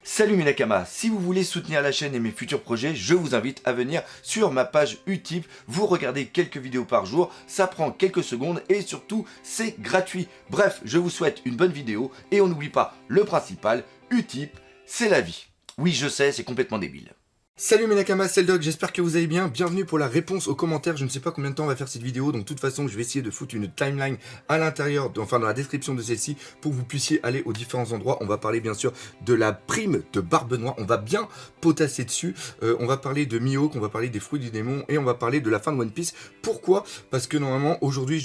Salut mes Nakamas, si vous voulez soutenir la chaîne et mes futurs projets, je vous invite à venir sur ma page Utip. Vous regardez quelques vidéos par jour, ça prend quelques secondes et surtout c'est gratuit. Bref, je vous souhaite une bonne vidéo et on n'oublie pas le principal, Utip, c'est la vie. Oui, je sais, c'est complètement débile. Salut mes Nakamas, c'est le Doc, j'espère que vous allez bien. Bienvenue pour la réponse aux commentaires. Je ne sais pas combien de temps on va faire cette vidéo, donc de toute façon je vais essayer de foutre une timeline à l'intérieur, enfin dans la description de celle-ci, pour que vous puissiez aller aux différents endroits. On va parler bien sûr de la prime de Barbe Noire, on va bien potasser dessus. On va parler de Mihawk, on va parler des fruits du démon et on va parler de la fin de One Piece. Pourquoi? Parce que normalement aujourd'hui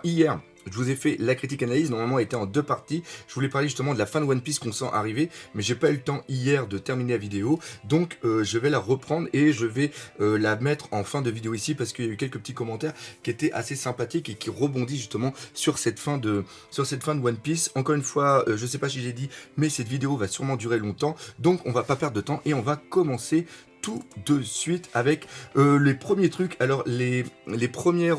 hier, je vous ai fait la critique analyse, normalement elle était en deux parties. Je voulais parler justement de la fin de One Piece qu'on sent arriver, mais j'ai pas eu le temps hier de terminer la vidéo, donc je vais la reprendre et je vais la mettre en fin de vidéo ici parce qu'il y a eu quelques petits commentaires qui étaient assez sympathiques et qui rebondissent justement sur cette fin de One Piece. Encore une fois, je sais pas si j'ai dit, mais cette vidéo va sûrement durer longtemps, donc on va pas perdre de temps et on va commencer tout de suite avec les premiers trucs. Alors les premiers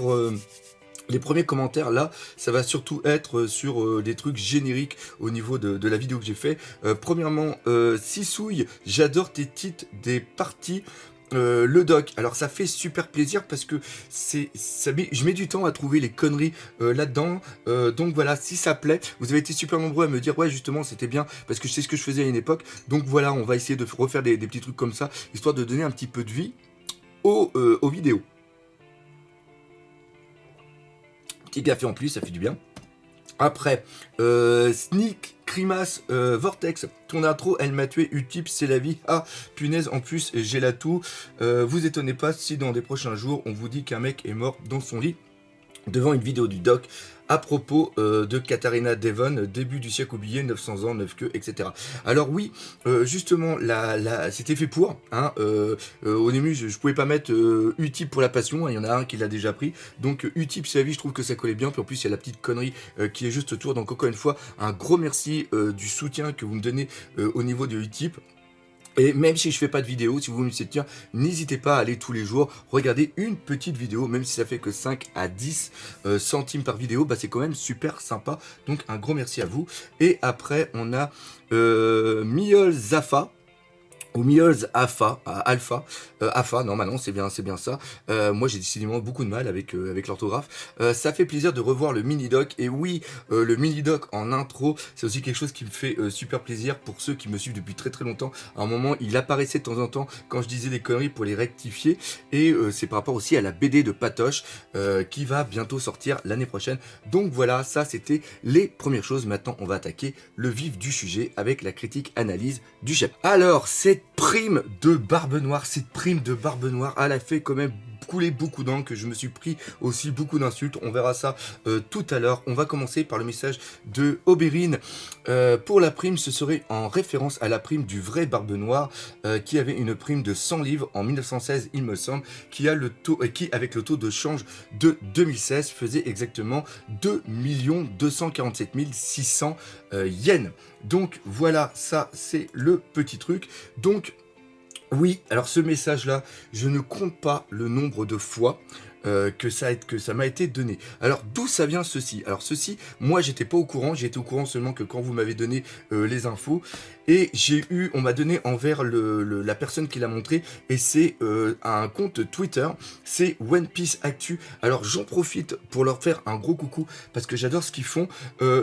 commentaires là, ça va surtout être sur des trucs génériques au niveau de la vidéo que j'ai fait. Premièrement, Sissouille, j'adore tes titres des parties. Le doc, alors ça fait super plaisir parce que je mets du temps à trouver les conneries là-dedans, donc voilà, si ça plaît, vous avez été super nombreux à me dire ouais justement c'était bien parce que je sais ce que je faisais à une époque, donc voilà, on va essayer de refaire des petits trucs comme ça, histoire de donner un petit peu de vie aux vidéos. Petit café en plus, ça fait du bien. Après, Sneak, Crimas, Vortex, ton intro, elle m'a tué, Utip, c'est la vie. Ah, punaise, en plus, j'ai la toux. Vous étonnez pas si dans les prochains jours, on vous dit qu'un mec est mort dans son lit devant une vidéo du doc à propos de Katharina Devon, début du siècle oublié, 900 ans, 9 queues, etc. Alors oui, justement, c'était fait pour. Hein, au début, je pouvais pas mettre Utip pour la passion, hein, il y en a un qui l'a déjà pris. Donc Utip, c'est la vie, je trouve que ça collait bien. Puis en plus, il y a la petite connerie qui est juste autour. Donc encore une fois, un gros merci du soutien que vous me donnez au niveau de Utip. Et même si je fais pas de vidéo, si vous me laissez dire, n'hésitez pas à aller tous les jours regarder une petite vidéo, même si ça fait que 5 à 10 centimes par vidéo, bah c'est quand même super sympa. Donc un gros merci à vous. Et après on a Miol Zafa. Ou Miol's Alpha, normalement c'est bien ça. Moi j'ai décidément beaucoup de mal avec l'orthographe. Ça fait plaisir de revoir le mini-doc. Et oui, le mini-doc en intro, c'est aussi quelque chose qui me fait super plaisir pour ceux qui me suivent depuis très très longtemps. À un moment, il apparaissait de temps en temps quand je disais des conneries pour les rectifier. Et c'est par rapport aussi à la BD de Patoche qui va bientôt sortir l'année prochaine. Donc voilà, ça c'était les premières choses. Maintenant, on va attaquer le vif du sujet avec la critique analyse du chef. Alors, cette prime de Barbe Noire, elle a fait quand même couler beaucoup d'encre, que je me suis pris aussi beaucoup d'insultes. On verra ça tout à l'heure. On va commencer par le message de Oberyn. Pour la prime, ce serait en référence à la prime du vrai Barbe Noire qui avait une prime de 100 livres en 1916, il me semble, qui avec le taux de change de 2016 faisait exactement 2 247 600 yens. Donc voilà, ça c'est le petit truc. Donc oui, alors ce message-là, je ne compte pas le nombre de fois que ça m'a été donné. Alors d'où ça vient ceci? Alors ceci, moi j'étais pas au courant, j'ai été au courant seulement que quand vous m'avez donné les infos, et on m'a donné envers la personne qui l'a montré, et c'est un compte Twitter, c'est One Piece Actu. Alors j'en profite pour leur faire un gros coucou, parce que j'adore ce qu'ils font.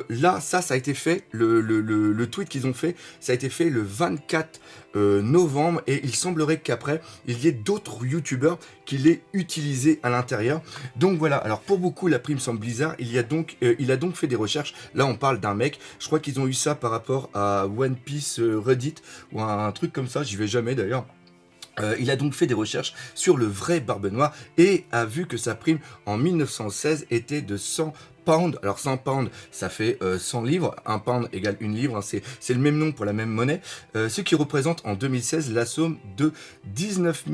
Là, ça a été fait, le tweet qu'ils ont fait, ça a été fait le 24 novembre, et il semblerait qu'après, il y ait d'autres youtubeurs qui l'aient utilisé à l'intérieur. Donc voilà, alors pour beaucoup, la prime semble bizarre. Il a donc fait des recherches. Là, on parle d'un mec. Je crois qu'ils ont eu ça par rapport à One Piece Reddit, ou un truc comme ça. J'y vais jamais d'ailleurs. Il a donc fait des recherches sur le vrai Barbe Noire et a vu que sa prime en 1916 était de 100 pounds. Alors 100 pounds, ça fait 100 livres. 1 pound égale 1 livre. Hein, c'est le même nom pour la même monnaie. Ce qui représente en 2016 la somme de 19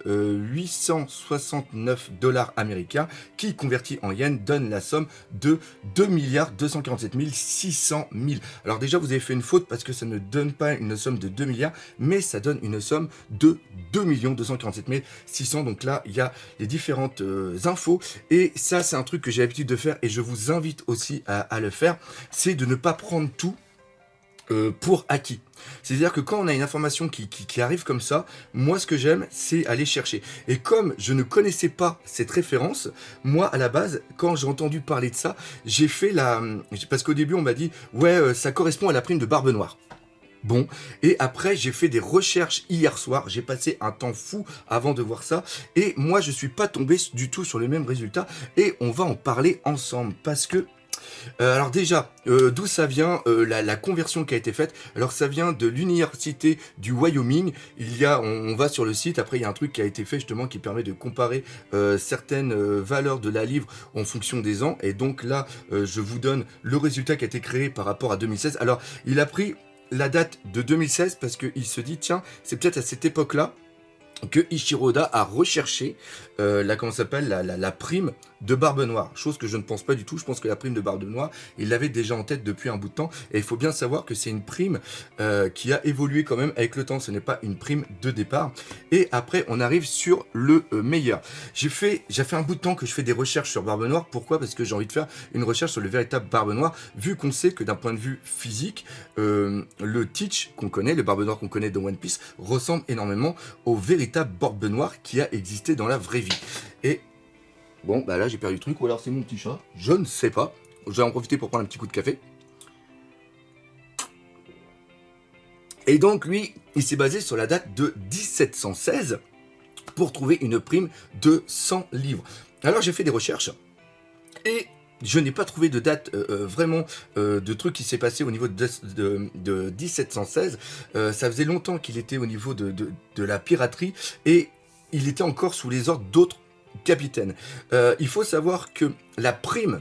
869 dollars américains, qui converti en yens donne la somme de 2 247 600 000. Alors déjà, vous avez fait une faute parce que ça ne donne pas une somme de 2 milliards, mais ça donne une somme de 2 247 600. Donc là, il y a les différentes infos. Et ça, c'est un truc que j'ai l'habitude de faire et je vous invite aussi à le faire. C'est de ne pas prendre tout pour acquis. C'est-à-dire que quand on a une information qui arrive comme ça, moi ce que j'aime, c'est aller chercher. Et comme je ne connaissais pas cette référence, moi à la base, quand j'ai entendu parler de ça, j'ai fait parce qu'au début on m'a dit, ouais, ça correspond à la prime de Barbe Noire. Bon, et après j'ai fait des recherches hier soir, j'ai passé un temps fou avant de voir ça, et moi je suis pas tombé du tout sur le même résultat, et on va en parler ensemble, parce que alors déjà, d'où ça vient la conversion qui a été faite? Alors ça vient de l'université du Wyoming. On va sur le site, après il y a un truc qui a été fait justement qui permet de comparer certaines valeurs de la livre en fonction des ans. Et donc là, je vous donne le résultat qui a été créé par rapport à 2016. Alors il a pris la date de 2016 parce qu'il se dit, tiens, c'est peut-être à cette époque-là que Ichiro Oda a recherché la prime de Barbe Noire, chose que je ne pense pas du tout. Je pense que la prime de Barbe Noire, il l'avait déjà en tête depuis un bout de temps, et il faut bien savoir que c'est une prime qui a évolué quand même avec le temps, ce n'est pas une prime de départ. Et après on arrive sur le meilleur. J'ai fait un bout de temps que je fais des recherches sur Barbe Noire. Pourquoi? Parce que j'ai envie de faire une recherche sur le véritable Barbe Noire, vu qu'on sait que d'un point de vue physique, le Teach qu'on connaît, le Barbe Noire qu'on connaît de One Piece, ressemble énormément au véritable Barbe Noire qui a existé dans la vraie vie. Et bon, bah là j'ai perdu le truc, ou alors c'est mon petit chat, je ne sais pas. Je vais en profiter pour prendre un petit coup de café. Et donc lui, il s'est basé sur la date de 1716 pour trouver une prime de 100 livres. Alors j'ai fait des recherches et je n'ai pas trouvé de date vraiment de truc qui s'est passé au niveau de 1716. Ça faisait longtemps qu'il était au niveau de la piraterie et il était encore sous les ordres d'autres capitaines. Il faut savoir que la prime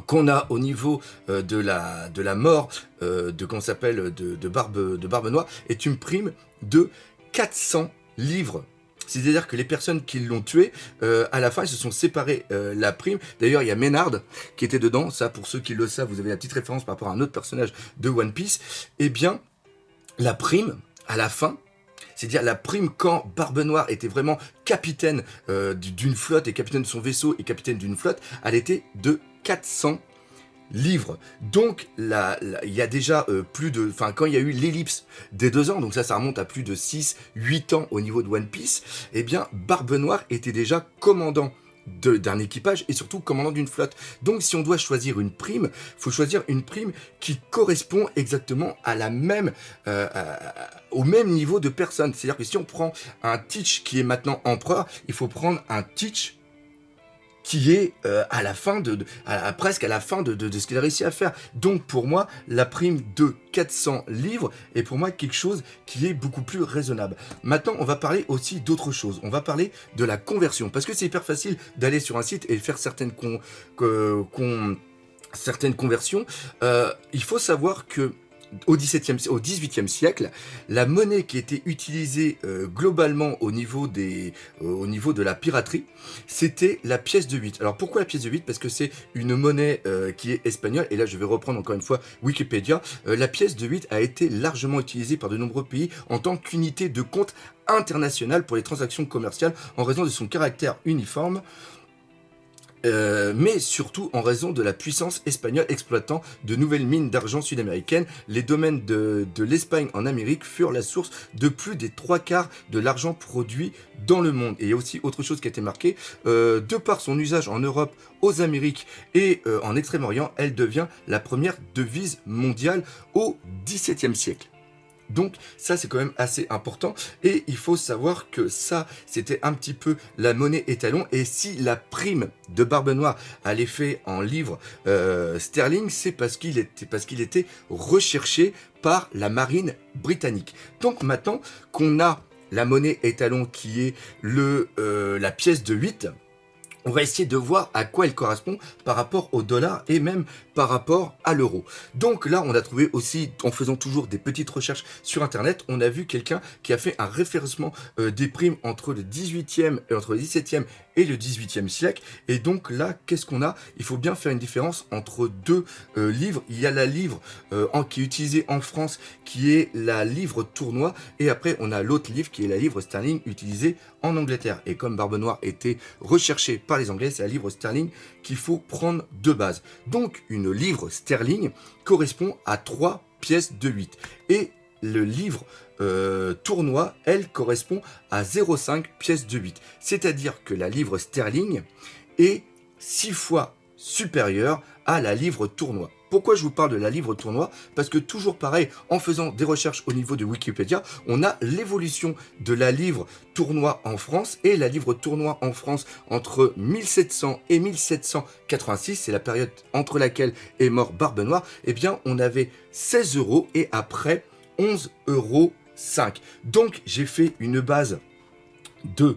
qu'on a au niveau de la mort de Barbe Noire est une prime de 400 livres. C'est-à-dire que les personnes qui l'ont tué, à la fin, ils se sont séparés la prime. D'ailleurs, il y a Ménard qui était dedans. Ça, pour ceux qui le savent, vous avez la petite référence par rapport à un autre personnage de One Piece. Eh bien, la prime, à la fin, c'est-à-dire la prime quand Barbe Noire était vraiment capitaine d'une flotte et capitaine de son vaisseau et capitaine d'une flotte, elle était de 400 livres. Donc il y a déjà quand il y a eu l'ellipse des 2 ans, donc ça remonte à plus de 6-8 ans au niveau de One Piece, eh bien Barbe Noire était déjà commandant d'un équipage et surtout commandant d'une flotte. Donc si on doit choisir une prime, il faut choisir une prime qui correspond exactement à au même niveau de personne. C'est-à-dire que si on prend un Teach qui est maintenant empereur, il faut prendre un Teach qui est à la fin presque à la fin de ce qu'il a réussi à faire. Donc pour moi, la prime de 400 livres est pour moi quelque chose qui est beaucoup plus raisonnable. Maintenant, on va parler aussi d'autre chose. On va parler de la conversion, parce que c'est hyper facile d'aller sur un site et faire certaines conversions. Il faut savoir que au XVIIIe siècle, la monnaie qui était utilisée globalement au niveau de la piraterie, c'était la pièce de 8. Alors pourquoi la pièce de 8? Parce que c'est une monnaie qui est espagnole, et là je vais reprendre encore une fois Wikipédia. La pièce de 8 a été largement utilisée par de nombreux pays en tant qu'unité de compte internationale pour les transactions commerciales en raison de son caractère uniforme. Mais surtout en raison de la puissance espagnole exploitant de nouvelles mines d'argent sud-américaines. Les domaines de l'Espagne en Amérique furent la source de plus des 3/4 de l'argent produit dans le monde. Et il y a aussi autre chose qui a été marquée, de par son usage en Europe, aux Amériques et en Extrême-Orient, elle devient la première devise mondiale au XVIIe siècle. Donc ça c'est quand même assez important, et il faut savoir que ça c'était un petit peu la monnaie étalon. Et si la prime de Barbe Noire a l'effet en livres sterling, c'est parce qu'il était recherché par la marine britannique. Donc maintenant qu'on a la monnaie étalon qui est la pièce de 8, on va essayer de voir à quoi elle correspond par rapport au dollar et même par rapport à l'euro. Donc là, on a trouvé aussi, en faisant toujours des petites recherches sur Internet, on a vu quelqu'un qui a fait un référencement des primes entre le 18e et entre le 17e et le 18e siècle. Et donc là, qu'est-ce qu'on a? Il faut bien faire une différence entre deux livres. Il y a la livre qui est utilisée en France, qui est la livre tournoi, et après on a l'autre livre qui est la livre sterling utilisée en Angleterre. Et comme Barbe Noire était recherchée par les Anglais, c'est la livre sterling qu'il faut prendre de base. Donc une livre sterling correspond à 3 pièces de 8. Et le livre tournoi, elle, correspond à 0,5 pièces de 8. C'est-à-dire que la livre sterling est 6 fois supérieure à la livre tournoi. Pourquoi je vous parle de la livre tournoi? Parce que toujours pareil, en faisant des recherches au niveau de Wikipédia, on a l'évolution de la livre tournoi en France, et la livre tournoi en France entre 1700 et 1786, c'est la période entre laquelle est mort Barbe Noire, eh bien on avait 16 € et après 11,05 €. Donc j'ai fait une base de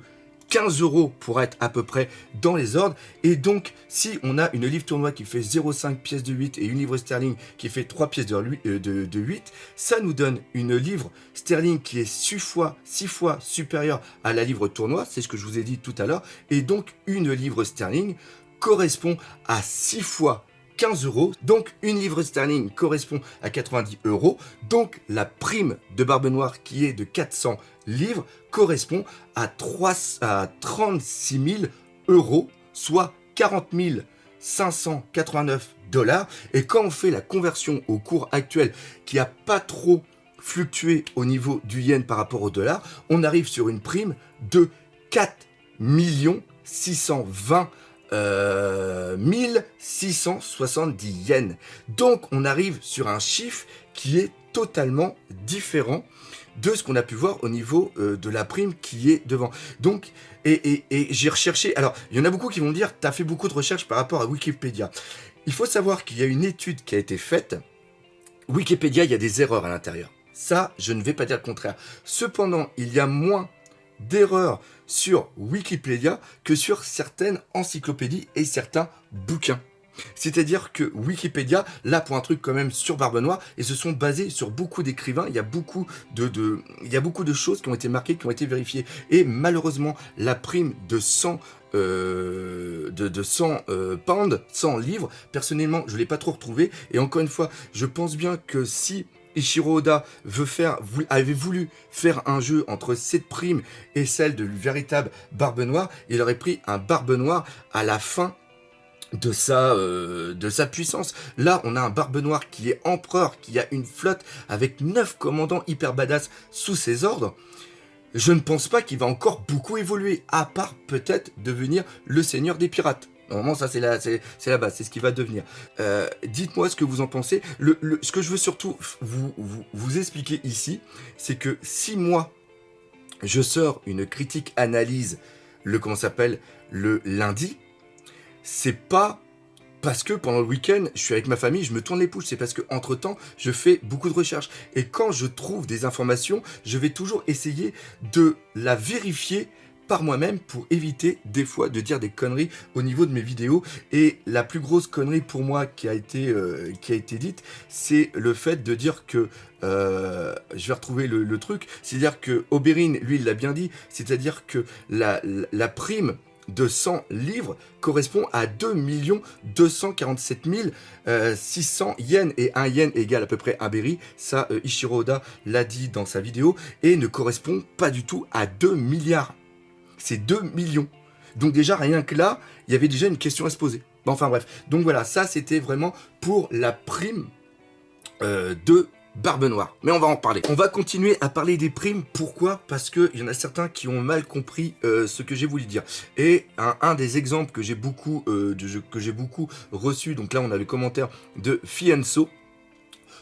15 € pour être à peu près dans les ordres. Et donc, si on a une livre tournoi qui fait 0,5 pièces de 8 et une livre sterling qui fait 3 pièces de 8, ça nous donne une livre sterling qui est 6 fois supérieure à la livre tournoi, c'est ce que je vous ai dit tout à l'heure. Et donc, une livre sterling correspond à 6 fois 15 €, donc une livre sterling correspond à 90 €, donc la prime de Barbe Noire qui est de 400 livres correspond à 36 000 €, soit 40 589 $. Et quand on fait la conversion au cours actuel, qui n'a pas trop fluctué au niveau du yen par rapport au dollar, on arrive sur une prime de 4 620 1670 yens. Donc on arrive sur un chiffre qui est totalement différent de ce qu'on a pu voir au niveau de la prime qui est devant. Donc, et j'ai recherché, alors il y en a beaucoup qui vont me dire, tu as fait beaucoup de recherches par rapport à Wikipédia. Il faut savoir qu'il y a une étude qui a été faite. Wikipédia, il y a des erreurs à l'intérieur. Ça, je ne vais pas dire le contraire. Cependant, il y a moins d'erreurs sur Wikipédia que sur certaines encyclopédies et certains bouquins. C'est-à-dire que Wikipédia, là pour un truc quand même sur Barbe Noire, et se sont basés sur beaucoup d'écrivains, il y a beaucoup de choses qui ont été marquées, qui ont été vérifiées. Et malheureusement, la prime de 100 pounds, 100 livres, personnellement, je ne l'ai pas trop retrouvé. Et encore une fois, je pense bien que si Eiichiro Oda avait voulu faire un jeu entre cette prime et celle de véritable Barbe Noire, il aurait pris un Barbe Noire à la fin de sa puissance. Là, on a un Barbe Noire qui est empereur, qui a une flotte avec 9 commandants hyper badass sous ses ordres. Je ne pense pas qu'il va encore beaucoup évoluer, à part peut-être devenir le seigneur des pirates. Normalement, ça, c'est la base, c'est ce qu'il va devenir. Dites-moi ce que vous en pensez. Ce que je veux surtout vous expliquer ici, c'est que si moi, je sors une critique analyse, le lundi, c'est pas parce que pendant le week-end, je suis avec ma famille, je me tourne les pouces. C'est parce que entre temps, je fais beaucoup de recherches. Et quand je trouve des informations, je vais toujours essayer de la vérifier par moi-même pour éviter des fois de dire des conneries au niveau de mes vidéos. Et la plus grosse connerie pour moi qui a été dite, c'est le fait de dire que je vais retrouver le truc, c'est-à-dire que Oberyn, lui, il l'a bien dit, c'est-à-dire que la prime de 100 livres correspond à 2 247 600 yens, et 1 yen égale à peu près un berry. Ça, Eiichiro Oda l'a dit dans sa vidéo, et ne correspond pas du tout à 2 milliards. C'est 2 millions. Donc déjà, rien que là, il y avait déjà une question à se poser. Bon, enfin bref. Donc voilà, ça c'était vraiment pour la prime de Barbe Noire. Mais on va en parler. On va continuer à parler des primes. Pourquoi? Parce qu'il y en a certains qui ont mal compris ce que j'ai voulu dire. Et un des exemples que j'ai beaucoup, reçu, donc là on a le commentaire de Fianso.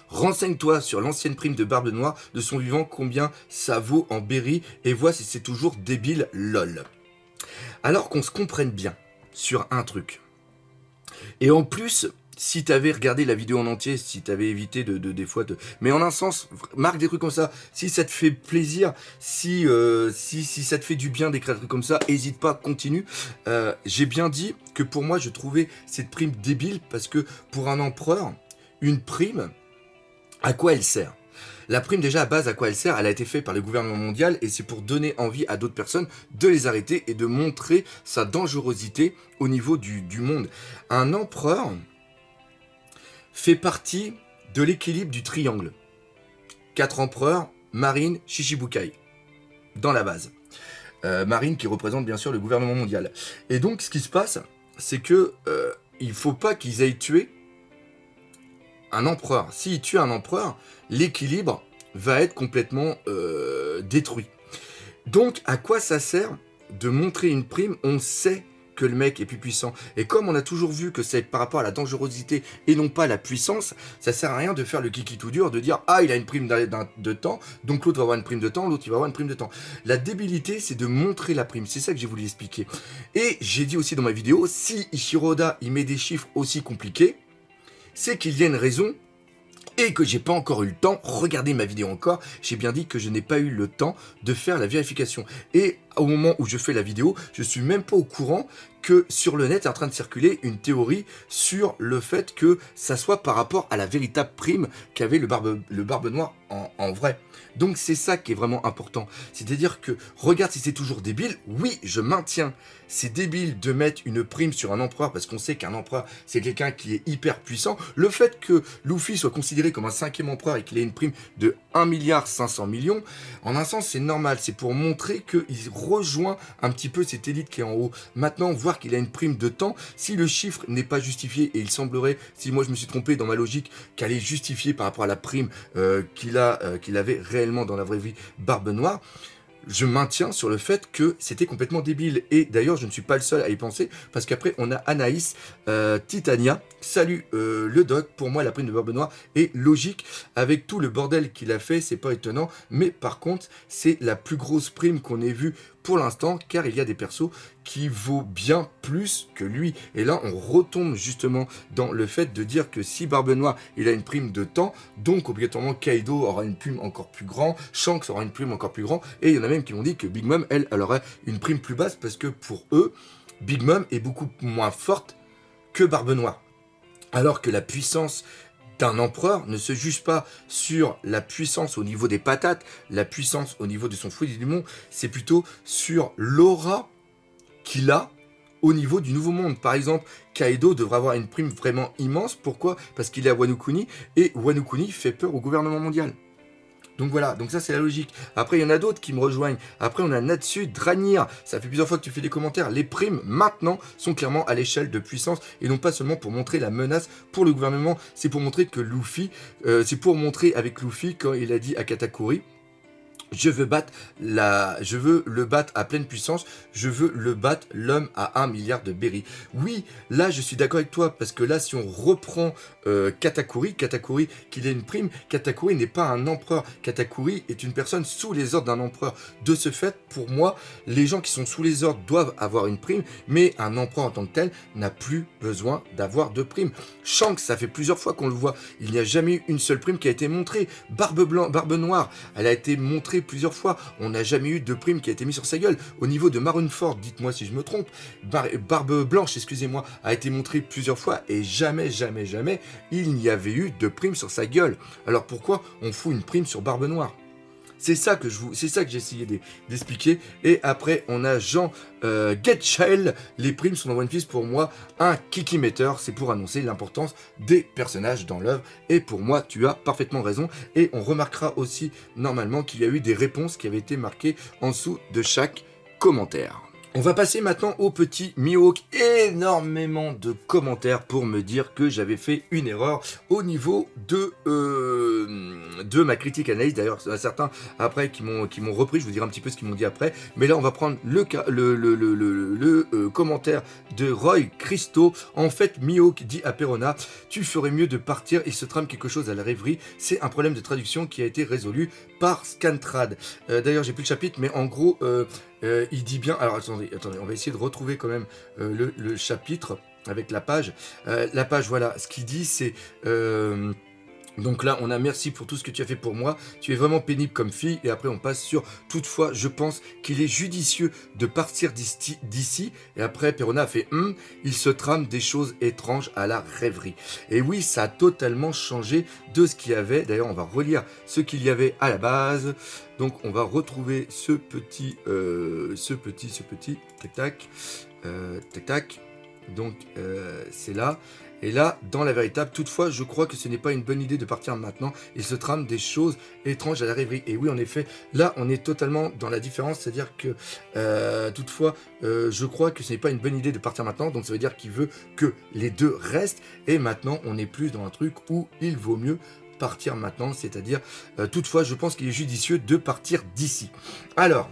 Renseigne-toi sur l'ancienne prime de Barbe Noire, de son vivant, combien ça vaut en berry, et vois si c'est toujours débile, lol. Alors qu'on se comprenne bien sur un truc. Et en plus, si t'avais regardé la vidéo en entier, si t'avais évité des fois de... Mais en un sens, marque des trucs comme ça. Si ça te fait plaisir, si ça te fait du bien d'écrire des trucs comme ça, hésite pas, continue. J'ai bien dit que pour moi, je trouvais cette prime débile, parce que pour un empereur, une prime... À quoi elle sert? La prime, déjà, à base, à quoi elle sert? Elle a été faite par le gouvernement mondial, et c'est pour donner envie à d'autres personnes de les arrêter et de montrer sa dangerosité au niveau du monde. Un empereur fait partie de l'équilibre du triangle. 4 empereurs, Marine, Shichibukai, dans la base. Marine qui représente bien sûr le gouvernement mondial. Et donc, ce qui se passe, c'est que il faut pas qu'ils aient tué un empereur. S'il tue un empereur, l'équilibre va être complètement détruit. Donc, à quoi ça sert de montrer une prime? On sait que le mec est plus puissant. Et comme on a toujours vu que c'est par rapport à la dangerosité et non pas la puissance, ça sert à rien de faire le kiki tout dur, de dire « Ah, il a une prime de temps, donc l'autre va avoir une prime de temps, l'autre il va avoir une prime de temps. » La débilité, c'est de montrer la prime. C'est ça que j'ai voulu expliquer. Et j'ai dit aussi dans ma vidéo, si Ichiro Oda, il met des chiffres aussi compliqués, c'est qu'il y a une raison et que j'ai pas encore eu le temps. Regardez ma vidéo encore, j'ai bien dit que je n'ai pas eu le temps de faire la vérification. Et au moment où je fais la vidéo, je suis même pas au courant que sur le net est en train de circuler une théorie sur le fait que ça soit par rapport à la véritable prime qu'avait le barbe noire en vrai. Donc c'est ça qui est vraiment important. C'est-à-dire que, regarde si c'est toujours débile, oui, je maintiens. C'est débile de mettre une prime sur un empereur parce qu'on sait qu'un empereur, c'est quelqu'un qui est hyper puissant. Le fait que Luffy soit considéré comme un 5e empereur et qu'il ait une prime de 1,5 milliard, en un sens, c'est normal. C'est pour montrer qu'il rejoint un petit peu cette élite qui est en haut. Maintenant, voir qu'il a une prime de temps, si le chiffre n'est pas justifié, et il semblerait, si moi je me suis trompé dans ma logique, qu'elle est justifiée par rapport à la prime qu'il avait réellement dans la vraie vie, Barbe Noire, je maintiens sur le fait que c'était complètement débile. Et d'ailleurs, je ne suis pas le seul à y penser, parce qu'après, on a Anaïs Titania. Salut le doc, pour moi, la prime de Barbe Noire est logique. Avec tout le bordel qu'il a fait, c'est pas étonnant. Mais par contre, c'est la plus grosse prime qu'on ait vue pour l'instant, car il y a des persos qui vaut bien plus que lui. Et là, on retombe justement dans le fait de dire que si Barbe Noire, il a une prime de temps, donc obligatoirement Kaido aura une prime encore plus grande, Shanks aura une prime encore plus grande, et il y en a même qui m'ont dit que Big Mom, elle aurait une prime plus basse, parce que pour eux, Big Mom est beaucoup moins forte que Barbe Noire. Alors que la puissance d'un empereur ne se juge pas sur la puissance au niveau des patates, la puissance au niveau de son fruit du monde, c'est plutôt sur l'aura qu'il a au niveau du Nouveau Monde. Par exemple, Kaido devrait avoir une prime vraiment immense. Pourquoi? Parce qu'il est à Wano Kuni, et Wano Kuni fait peur au gouvernement mondial. Donc voilà, donc ça c'est la logique. Après, il y en a d'autres qui me rejoignent. Après, on a Natsu, Dranir. Ça fait plusieurs fois que tu fais des commentaires. Les primes, maintenant, sont clairement à l'échelle de puissance, et non pas seulement pour montrer la menace pour le gouvernement. C'est pour montrer que Luffy, c'est pour montrer avec Luffy, quand il a dit à Katakuri, je veux le battre à pleine puissance, je veux le battre l'homme à 1 milliard de berry. Oui, là je suis d'accord avec toi, parce que là si on reprend Katakuri qu'il ait une prime, Katakuri n'est pas un empereur, Katakuri est une personne sous les ordres d'un empereur. De ce fait, pour moi, les gens qui sont sous les ordres doivent avoir une prime, mais un empereur en tant que tel n'a plus besoin d'avoir de prime. Shanks, ça fait plusieurs fois qu'on le voit, il n'y a jamais eu une seule prime qui a été montrée. Barbe Noire, elle a été montrée plusieurs fois, on n'a jamais eu de prime qui a été mise sur sa gueule. Au niveau de Marineford, dites-moi si je me trompe, Barbe Blanche, excusez-moi, a été montrée plusieurs fois, et jamais, il n'y avait eu de prime sur sa gueule. Alors pourquoi on fout une prime sur Barbe Noire? C'est ça que j'ai essayé d'expliquer. Et après, on a Jean Getchell. Les primes sont dans One Piece, pour moi, un kikimeter. C'est pour annoncer l'importance des personnages dans l'œuvre. Et pour moi, tu as parfaitement raison. Et on remarquera aussi, normalement, qu'il y a eu des réponses qui avaient été marquées en dessous de chaque commentaire. On va passer maintenant au petit Mihawk. Énormément de commentaires pour me dire que j'avais fait une erreur au niveau de ma critique analyse. D'ailleurs, il y en a certains après qui m'ont repris. Je vous dirai un petit peu ce qu'ils m'ont dit après. Mais là, on va prendre le commentaire de Roy Christo. En fait, Mihawk dit à Perona, tu ferais mieux de partir, il se trame quelque chose à la rêverie. C'est un problème de traduction qui a été résolu par Scantrad. D'ailleurs, j'ai plus le chapitre, mais en gros... il dit bien... Alors, attendez, on va essayer de retrouver quand même le chapitre avec la page. La page, voilà, ce qu'il dit, c'est... donc là, on a merci pour tout ce que tu as fait pour moi. Tu es vraiment pénible comme fille. Et après, on passe sur toutefois, je pense qu'il est judicieux de partir d'ici. Et après, Perona a fait il se trame des choses étranges à la rêverie. Et oui, ça a totalement changé de ce qu'il y avait. D'ailleurs, on va relire ce qu'il y avait à la base. Donc, on va retrouver ce petit, tac, tac. Donc, c'est là. Et là, dans la véritable, toutefois, je crois que ce n'est pas une bonne idée de partir maintenant. Il se trame des choses étranges à la rêverie. Et oui, en effet, là, on est totalement dans la différence. C'est-à-dire que, toutefois, je crois que ce n'est pas une bonne idée de partir maintenant. Donc, ça veut dire qu'il veut que les deux restent. Et maintenant, on est plus dans un truc où il vaut mieux partir maintenant. C'est-à-dire, toutefois, je pense qu'il est judicieux de partir d'ici. Alors,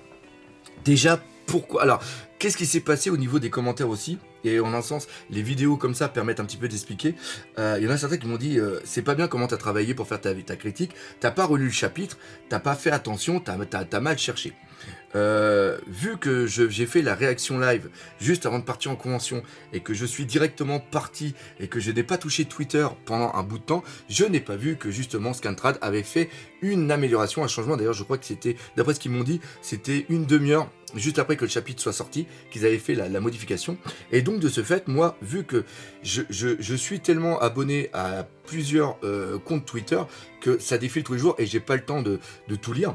déjà, pourquoi? Alors, qu'est-ce qui s'est passé au niveau des commentaires aussi? Et en un sens, les vidéos comme ça permettent un petit peu d'expliquer. Il y en a certains qui m'ont dit c'est pas bien comment t'as travaillé pour faire ta critique, t'as pas relu le chapitre, t'as pas fait attention, t'as mal cherché. Vu que j'ai fait la réaction live juste avant de partir en convention et que je suis directement parti et que je n'ai pas touché Twitter pendant un bout de temps, je n'ai pas vu que justement Scantrad avait fait une amélioration, un changement. D'ailleurs, je crois que c'était, d'après ce qu'ils m'ont dit, c'était une demi-heure juste après que le chapitre soit sorti, qu'ils avaient fait la modification. Et donc de ce fait, moi, vu que je suis tellement abonné à plusieurs comptes Twitter que ça défile tous les jours et j'ai pas le temps de tout lire.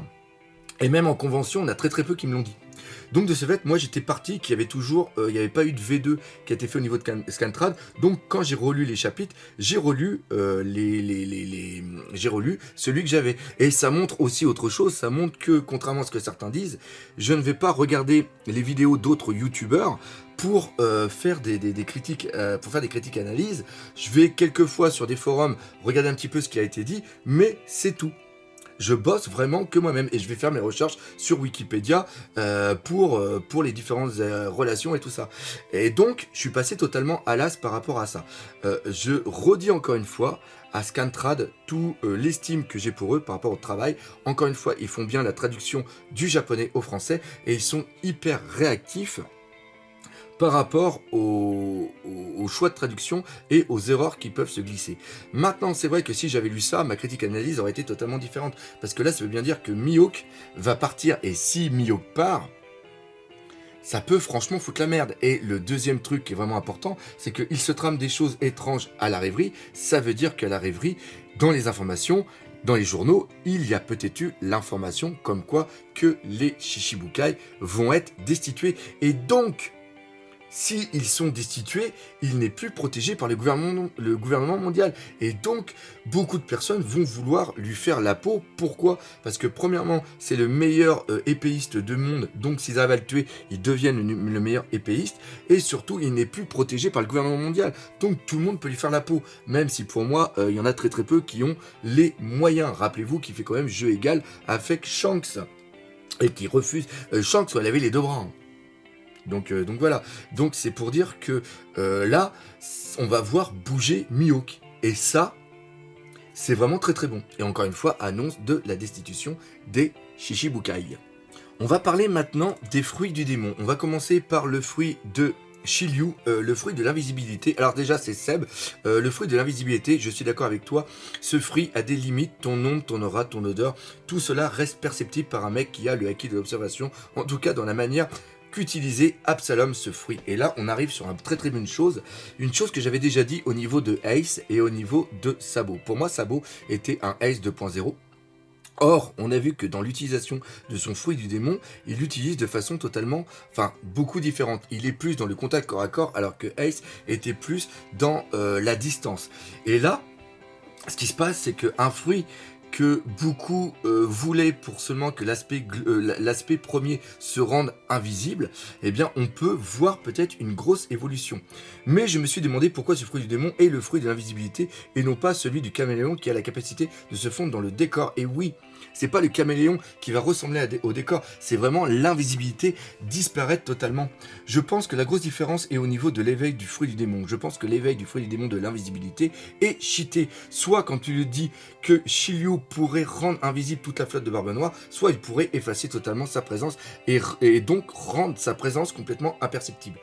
Et même en convention, on a très peu qui me l'ont dit. Donc de ce fait, moi j'étais parti qu'il y avait toujours, il n'y avait pas eu de V2 qui a été fait au niveau de Scantrad. Donc quand j'ai relu les chapitres, j'ai relu j'ai relu celui que j'avais. Et ça montre aussi autre chose, ça montre que contrairement à ce que certains disent, je ne vais pas regarder les vidéos d'autres youtubeurs pour faire des critiques, pour faire des critiques analyses. Je vais quelquefois sur des forums regarder un petit peu ce qui a été dit, mais c'est tout. Je bosse vraiment que moi-même et je vais faire mes recherches sur Wikipédia pour les différentes relations et tout ça. Et donc, je suis passé totalement à l'as par rapport à ça. Je redis encore une fois à Scantrad tout l'estime que j'ai pour eux par rapport au travail. Encore une fois, ils font bien la traduction du japonais au français et ils sont hyper réactifs par rapport au choix de traduction et aux erreurs qui peuvent se glisser. Maintenant, c'est vrai que si j'avais lu ça, ma critique analyse aurait été totalement différente. Parce que là, ça veut bien dire que Mihawk va partir, et si Mihawk part, ça peut franchement foutre la merde. Et le deuxième truc qui est vraiment important, c'est qu'il se trame des choses étranges à la rêverie. Ça veut dire qu'à la rêverie, dans les informations, dans les journaux, il y a peut-être eu l'information comme quoi que les Shichibukai vont être destitués. Et donc, s'ils sont destitués, il n'est plus protégé par le gouvernement mondial. Et donc, beaucoup de personnes vont vouloir lui faire la peau. Pourquoi? Parce que premièrement, c'est le meilleur épéiste du monde. Donc, s'ils arrivent à le tuer, ils deviennent le meilleur épéiste. Et surtout, il n'est plus protégé par le gouvernement mondial. Donc, tout le monde peut lui faire la peau. Même si pour moi, il y en a très peu qui ont les moyens. Rappelez-vous qu'il fait quand même jeu égal avec Shanks. Et qui refuse... Shanks, il avait les deux bras. Donc voilà, donc c'est pour dire que là, on va voir bouger Mihawk. Et ça, c'est vraiment très bon. Et encore une fois, annonce de la destitution des Shichibukai. On va parler maintenant des fruits du démon. On va commencer par le fruit de Shiryu, le fruit de l'invisibilité. Alors déjà, c'est Seb, le fruit de l'invisibilité, je suis d'accord avec toi, ce fruit a des limites, ton ombre, ton aura, ton odeur, tout cela reste perceptible par un mec qui a le acquis de l'observation, en tout cas dans la manière qu'utilisait Absalom ce fruit. Et là, on arrive sur une très bonne chose, une chose que j'avais déjà dit au niveau de Ace et au niveau de Sabo. Pour moi, Sabo était un Ace 2.0. Or, on a vu que dans l'utilisation de son fruit du démon, il l'utilise de façon totalement, beaucoup différente. Il est plus dans le contact corps à corps, alors que Ace était plus dans la distance. Et là, ce qui se passe, c'est qu'un fruit que beaucoup voulaient pour seulement que l'aspect premier se rende invisible, eh bien on peut voir peut-être une grosse évolution. Mais je me suis demandé pourquoi ce fruit du démon est le fruit de l'invisibilité et non pas celui du caméléon qui a la capacité de se fondre dans le décor. Et oui, c'est pas le caméléon qui va ressembler au décor, c'est vraiment l'invisibilité disparaître totalement. Je pense que la grosse différence est au niveau de l'éveil du fruit du démon. Je pense que l'éveil du fruit du démon de l'invisibilité est cheaté. Soit quand tu le dis que Shiryu pourrait rendre invisible toute la flotte de Barbe Noire, soit il pourrait effacer totalement sa présence et donc rendre sa présence complètement imperceptible.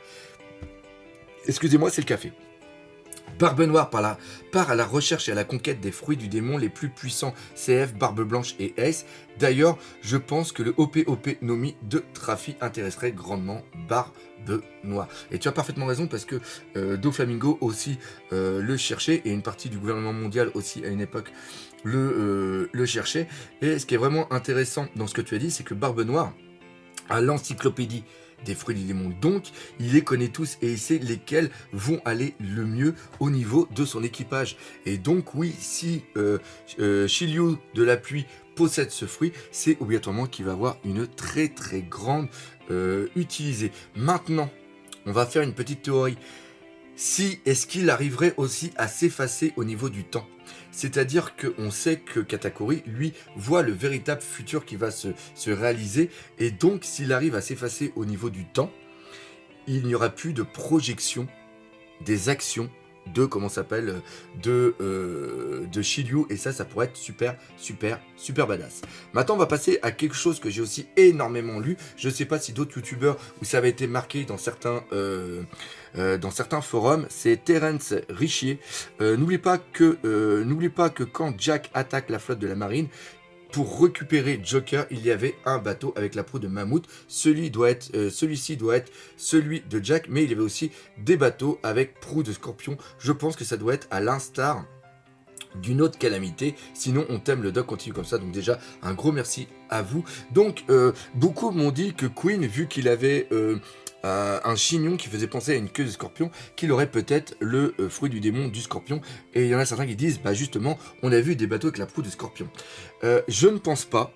Excusez-moi, c'est le café. Barbe Noire part à la recherche et à la conquête des fruits du démon les plus puissants, CF, Barbe Blanche et Ace. D'ailleurs, je pense que le OP Nomi de Trafi intéresserait grandement Barbe Noire. Et tu as parfaitement raison parce que Doflamingo aussi le cherchait et une partie du gouvernement mondial aussi à une époque le cherchait. Et ce qui est vraiment intéressant dans ce que tu as dit, c'est que Barbe Noire, à l'encyclopédie des fruits du démon. Donc, il les connaît tous et il sait lesquels vont aller le mieux au niveau de son équipage. Et donc, oui, si Shiryu de la pluie possède ce fruit, c'est obligatoirement qu'il va avoir une très très grande utilisée. Maintenant, on va faire une petite théorie. Si, est-ce qu'il arriverait aussi à s'effacer au niveau du temps? C'est-à-dire qu'on sait que Katakuri, lui, voit le véritable futur qui va se réaliser, et donc s'il arrive à s'effacer au niveau du temps, il n'y aura plus de projection des actions de, comment ça s'appelle, de Shiryu, et ça pourrait être super, super, super badass. Maintenant, on va passer à quelque chose que j'ai aussi énormément lu. Je ne sais pas si d'autres youtubeurs, où ça avait été marqué dans certains forums, c'est Terence Richier. N'oublie pas que quand Jack attaque la flotte de la marine, pour récupérer Joker, il y avait un bateau avec la proue de Mammouth. Celui-ci doit être celui de Jack, mais il y avait aussi des bateaux avec proue de Scorpion. Je pense que ça doit être à l'instar d'une autre calamité. Sinon, on t'aime, le doc continue comme ça. Donc déjà, un gros merci à vous. Donc, beaucoup m'ont dit que Queen, vu qu'il avait un chignon qui faisait penser à une queue de scorpion, qu'il aurait peut-être le fruit du démon du scorpion. Et il y en a certains qui disent, bah justement, on a vu des bateaux avec la proue de scorpion. Je ne pense pas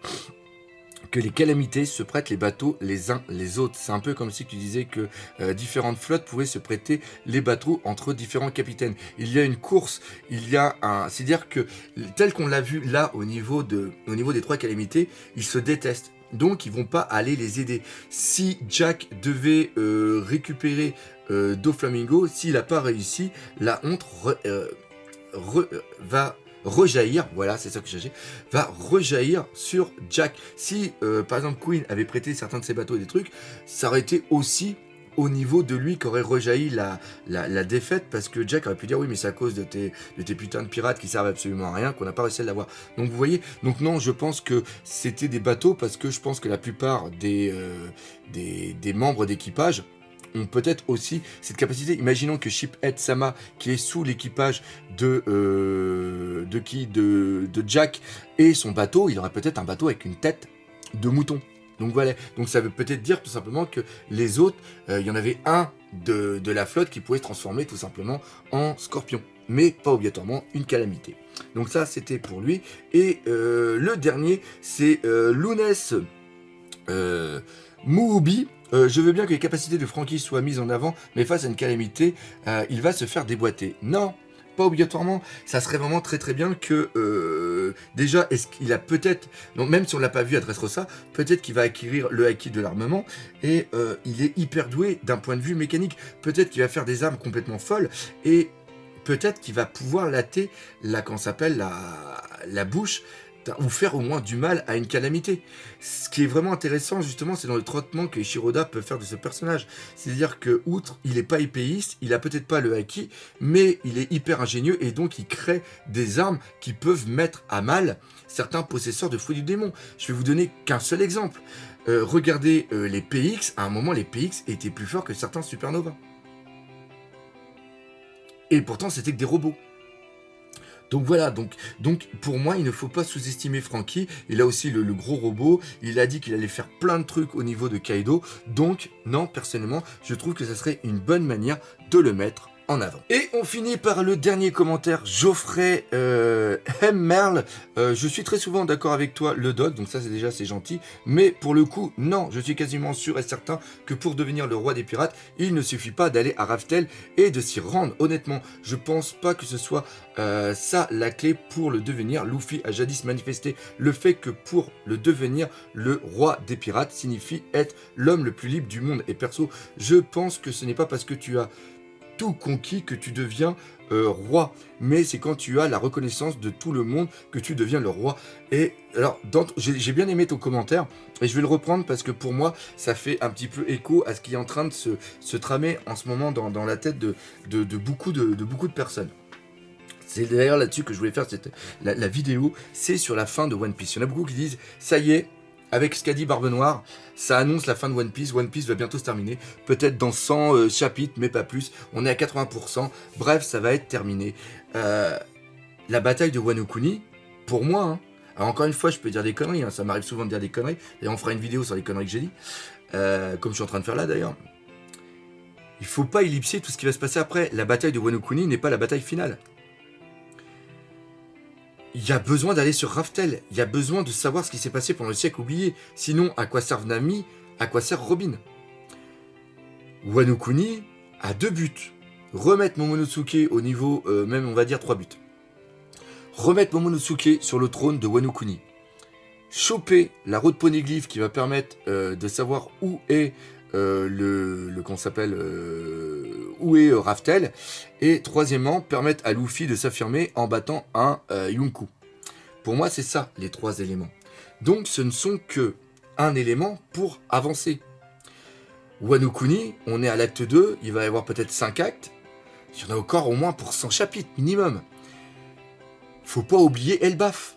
que les calamités se prêtent les bateaux les uns les autres. C'est un peu comme si tu disais que différentes flottes pouvaient se prêter les bateaux entre différents capitaines. Il y a une course, il y a un... C'est-à-dire que, tel qu'on l'a vu là, au niveau des trois calamités, ils se détestent. Donc, ils vont pas aller les aider. Si Jack devait récupérer Doflamingo, s'il n'a pas réussi, la honte va rejaillir, voilà, c'est ça que j'ai, va rejaillir sur Jack. Si, par exemple, Queen avait prêté certains de ses bateaux et des trucs, ça aurait été aussi au niveau de lui qu'aurait rejailli la défaite, parce que Jack aurait pu dire oui, mais c'est à cause de tes putains de pirates qui servent absolument à rien qu'on n'a pas réussi à l'avoir. Donc vous voyez, donc non, je pense que c'était des bateaux, parce que je pense que la plupart des membres d'équipage ont peut-être aussi cette capacité. Imaginons que Shiphead Sama, qui est sous l'équipage de Jack, et son bateau, il aurait peut-être un bateau avec une tête de mouton. Donc voilà, donc ça veut peut-être dire tout simplement que les autres, il y en avait un de la flotte qui pouvait se transformer tout simplement en scorpion, mais pas obligatoirement une calamité. Donc ça, c'était pour lui. Et le dernier, c'est Lounès Moubi. Je veux bien que les capacités de Franky soient mises en avant, mais face à une calamité, il va se faire déboîter. Non, pas obligatoirement. Ça serait vraiment très très bien que déjà, est-ce qu'il a peut-être, donc même si on l'a pas vu à Dressrosa, peut-être qu'il va acquérir le acquis de l'armement, et il est hyper doué d'un point de vue mécanique. Peut-être qu'il va faire des armes complètement folles, et peut-être qu'il va pouvoir latter la bouche, ou faire au moins du mal à une calamité. Ce qui est vraiment intéressant, justement, c'est dans le traitement que Shiroda peut faire de ce personnage. C'est-à-dire que, outre, il n'est pas épéiste, il a peut-être pas le haki, mais il est hyper ingénieux, et donc il crée des armes qui peuvent mettre à mal certains possesseurs de fruits du démon. Je vais vous donner qu'un seul exemple. Regardez les PX, à un moment, les PX étaient plus forts que certains supernovas. Et pourtant, c'était que des robots. Donc voilà, donc pour moi, il ne faut pas sous-estimer Franky. Il a aussi le gros robot. Il a dit qu'il allait faire plein de trucs au niveau de Kaido. Donc, non, personnellement, je trouve que ça serait une bonne manière de le mettre en avant. Et on finit par le dernier commentaire, Geoffrey Merle. Je suis très souvent d'accord avec toi, le doc, donc ça c'est gentil. Mais pour le coup, non, je suis quasiment sûr et certain que pour devenir le roi des pirates, il ne suffit pas d'aller à Raftel et de s'y rendre. Honnêtement, je pense pas que ce soit ça la clé pour le devenir. Luffy a jadis manifesté le fait que pour le devenir, le roi des pirates signifie être l'homme le plus libre du monde. Et perso, je pense que ce n'est pas parce que tu as tout conquis que tu deviens roi, mais c'est quand tu as la reconnaissance de tout le monde que tu deviens le roi. Et alors, j'ai bien aimé ton commentaire, et je vais le reprendre parce que pour moi, ça fait un petit peu écho à ce qui est en train de se tramer en ce moment dans la tête de beaucoup de personnes. C'est d'ailleurs là-dessus que je voulais faire la vidéo, c'est sur la fin de One Piece. Il y en a beaucoup qui disent, ça y est, avec ce qu'a dit Barbe Noire, ça annonce la fin de One Piece. One Piece va bientôt se terminer. Peut-être dans 100 chapitres, mais pas plus. On est à 80%. Bref, ça va être terminé. La bataille de Wano Kuni, pour moi, hein, Alors encore une fois, je peux dire des conneries, hein, ça m'arrive souvent de dire des conneries, et on fera une vidéo sur les conneries que j'ai dit, comme je suis en train de faire là d'ailleurs. Il faut pas ellipser tout ce qui va se passer après. La bataille de Wano Kuni n'est pas la bataille finale. Il y a besoin d'aller sur Raftel, il y a besoin de savoir ce qui s'est passé pendant le siècle oublié, sinon à quoi servent Nami, à quoi sert Robin. Wano Kuni a 2 buts. Remettre Momonosuke au niveau, même on va dire 3 buts. Remettre Momonosuke sur le trône de Wano Kuni. Choper la roue de poneglyph qui va permettre de savoir où est où est Raftel. Et troisièmement, permettre à Luffy de s'affirmer en battant un Yonkou. Pour moi, c'est ça, les 3 éléments. Donc, ce ne sont que un élément pour avancer. Wano Kuni, on est à l'acte 2, il va y avoir peut-être 5 actes. Il y en a encore au moins pour 100 chapitres minimum. Faut pas oublier Elbaf.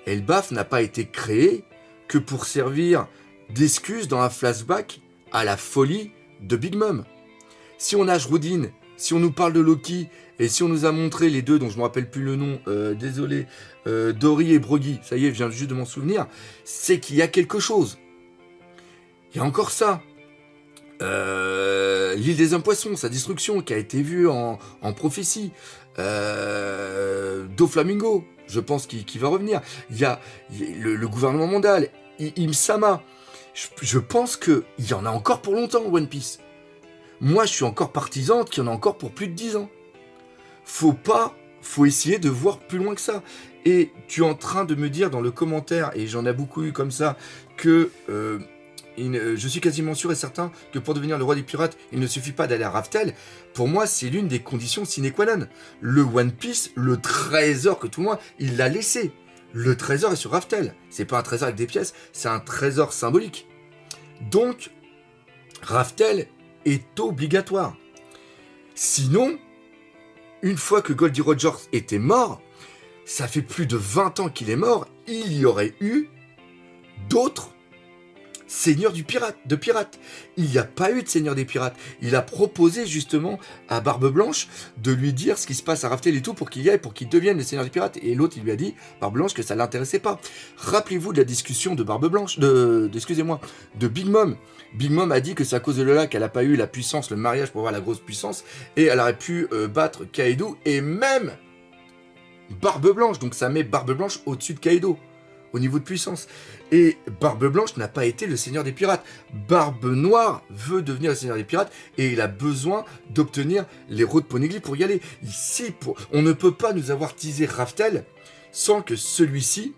Elbaf n'a pas été créé que pour servir d'excuse dans un flashback à la folie de Big Mom. Si on a Jrudin, si on nous parle de Loki, et si on nous a montré les 2 dont je me rappelle plus le nom, désolé, Dory et Broggy, ça y est, je viens juste de m'en souvenir, c'est qu'il y a quelque chose. Il y a encore ça. L'île des hommes poissons, sa destruction qui a été vue en prophétie. Doflamingo, je pense qu'il va revenir. Il y a le gouvernement mondial, Im-sama. Je pense qu'il y en a encore pour longtemps, One Piece. Moi, je suis encore partisan qu'il y en a encore pour plus de 10 ans. Faut essayer de voir plus loin que ça. Et tu es en train de me dire dans le commentaire, et j'en ai beaucoup eu comme ça, que je suis quasiment sûr et certain que pour devenir le roi des pirates, il ne suffit pas d'aller à Raftel. Pour moi, c'est l'une des conditions sine qua non. Le One Piece, le trésor que tout le monde, il l'a laissé. Le trésor est sur Raftel. C'est pas un trésor avec des pièces, c'est un trésor symbolique. Donc, Raftel est obligatoire. Sinon, une fois que Goldie Rogers était mort, ça fait plus de 20 ans qu'il est mort, il y aurait eu d'autres seigneur de pirates. Il n'y a pas eu de seigneur des pirates. Il a proposé justement à Barbe Blanche de lui dire ce qui se passe à Raftel et tout pour qu'il y aille, pour qu'il devienne le seigneur des pirates. Et l'autre, il lui a dit, Barbe Blanche, que ça ne l'intéressait pas. Rappelez-vous de la discussion de Barbe Blanche, de Big Mom. Big Mom a dit que c'est à cause de Lola qu'elle n'a pas eu la puissance, le mariage pour avoir la grosse puissance, et elle aurait pu battre Kaido et même Barbe Blanche. Donc ça met Barbe Blanche au-dessus de Kaido au niveau de puissance. Et Barbe Blanche n'a pas été le seigneur des pirates. Barbe Noire veut devenir le seigneur des pirates et il a besoin d'obtenir les routes Poneglyph pour y aller. Ici, on ne peut pas nous avoir teasé Raftel sans que celui-ci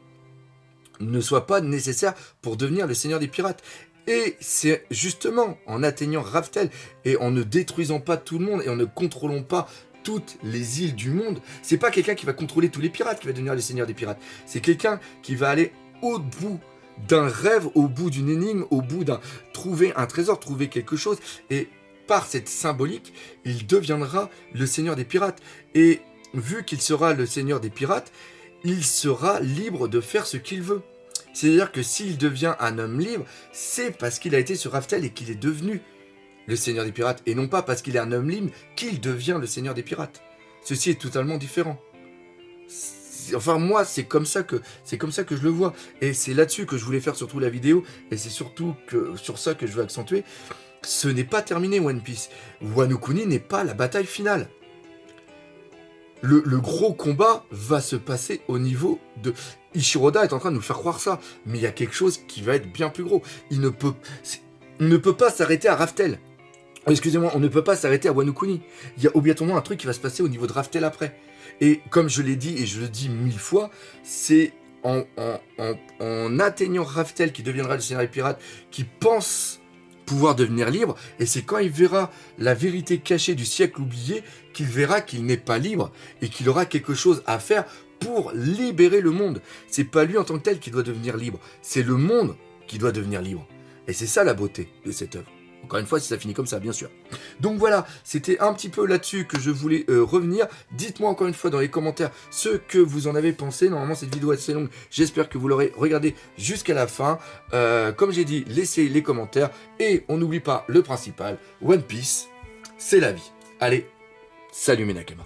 ne soit pas nécessaire pour devenir le seigneur des pirates. Et c'est justement en atteignant Raftel et en ne détruisant pas tout le monde et en ne contrôlant pas toutes les îles du monde, c'est pas quelqu'un qui va contrôler tous les pirates qui va devenir le seigneur des pirates. C'est quelqu'un qui va aller au bout d'un rêve, au bout d'une énigme, au bout d'un... trouver un trésor, trouver quelque chose. Et par cette symbolique, il deviendra le seigneur des pirates. Et vu qu'il sera le seigneur des pirates, il sera libre de faire ce qu'il veut. C'est-à-dire que s'il devient un homme libre, c'est parce qu'il a été sur Raftel et qu'il est devenu le seigneur des pirates, et non pas parce qu'il est un homme libre qu'il devient le seigneur des pirates. Ceci est totalement différent. Enfin, moi, c'est comme ça que je le vois. Et c'est là-dessus que je voulais faire surtout la vidéo, et c'est surtout sur ça que je veux accentuer. Ce n'est pas terminé, One Piece. Wano Kuni n'est pas la bataille finale. Le gros combat va se passer au niveau de... Ishiroda est en train de nous faire croire ça, mais il y a quelque chose qui va être bien plus gros. Il ne peut pas s'arrêter à Raftel. Excusez-moi, on ne peut pas s'arrêter à Wano Kuni. Il y a obligatoirement un truc qui va se passer au niveau de Raftel après. Et comme je l'ai dit, et je le dis 1000 fois, c'est en atteignant Raftel qui deviendra le seigneur des pirates, qui pense pouvoir devenir libre, et c'est quand il verra la vérité cachée du siècle oublié qu'il verra qu'il n'est pas libre, et qu'il aura quelque chose à faire pour libérer le monde. C'est pas lui en tant que tel qui doit devenir libre, c'est le monde qui doit devenir libre. Et c'est ça la beauté de cette œuvre. Encore une fois, si ça finit comme ça, bien sûr. Donc voilà, c'était un petit peu là-dessus que je voulais revenir. Dites-moi encore une fois dans les commentaires ce que vous en avez pensé. Normalement, cette vidéo est assez longue. J'espère que vous l'aurez regardée jusqu'à la fin. Comme j'ai dit, laissez les commentaires. Et on n'oublie pas le principal, One Piece, c'est la vie. Allez, salut mes Nakama.